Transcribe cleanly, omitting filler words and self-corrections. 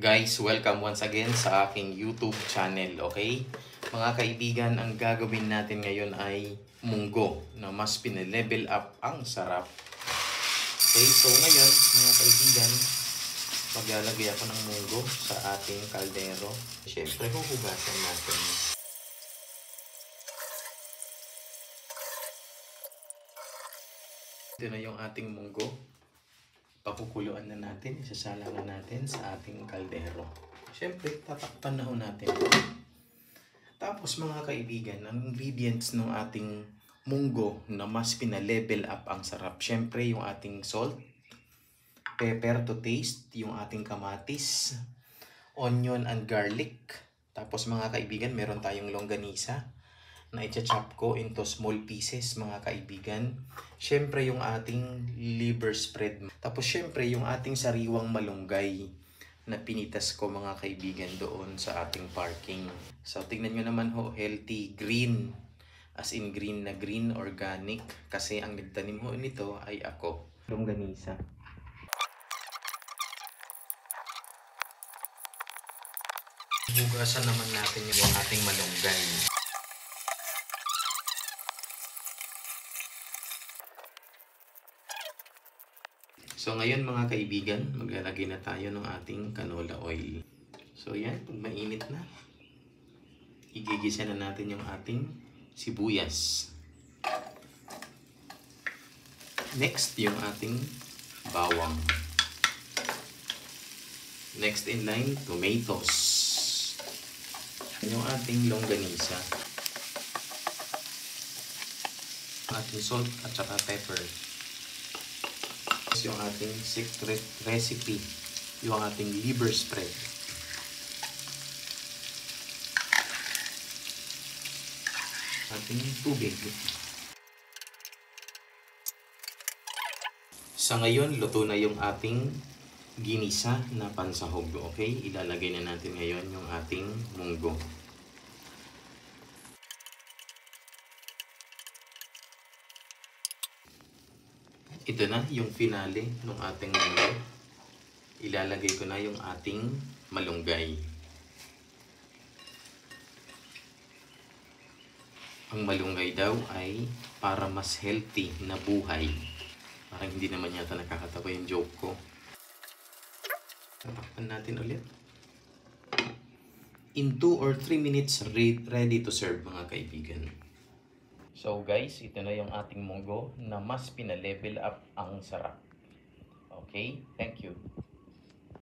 Guys, welcome once again sa aking YouTube channel, okay? Mga kaibigan, ang gagawin natin ngayon ay munggo na mas pinelevel up ang sarap. Okay, so ngayon, mga kaibigan, maglalagay ako ng munggo sa ating kaldero. Siyempre, huhugasan natin. Ito na yung ating munggo. Pakukuluan na natin, isasala na natin sa ating kaldero. Siyempre, tatakpan na ho natin. Tapos mga kaibigan, ang ingredients ng ating munggo na mas pinalevel up ang sarap. Siyempre, yung ating salt, pepper to taste, yung ating kamatis, onion and garlic. Tapos mga kaibigan, meron tayong longganisa na i-chop ko into small pieces, mga kaibigan. Siyempre yung ating liver spread. Tapos siyempre yung ating sariwang malunggay na pinitas ko, mga kaibigan, doon sa ating parking. So tingnan nyo naman ho, healthy green. As in green na green, organic. Kasi ang nagtanim ho nito ay ako. Longganisa. Hugasan naman natin yung ating malunggay. So ngayon mga kaibigan, maglalagay na tayo ng ating canola oil. So yan, pag mainit na, igigisa na natin yung ating sibuyas. Next, yung ating bawang. Next in line, tomatoes. Yung ating longganisa. Ating salt at saka pepper. Yung ating secret recipe, yung ating liver spread. Ating tubig. Sa ngayon, luto na yung ating ginisa na pansahog. Okay? Ilalagay na natin ngayon yung ating munggo. Ito na yung finale ng ating munggo. Ilalagay ko na yung ating malunggay. Ang malunggay daw ay para mas healthy na buhay. Parang hindi naman yata nakakatawa yung joke ko. Takpan natin ulit. In 2 or 3 minutes, ready to serve, mga kaibigan. So guys, ito na yung ating munggo na mas pinalevel up ang sarap. Okay? Thank you.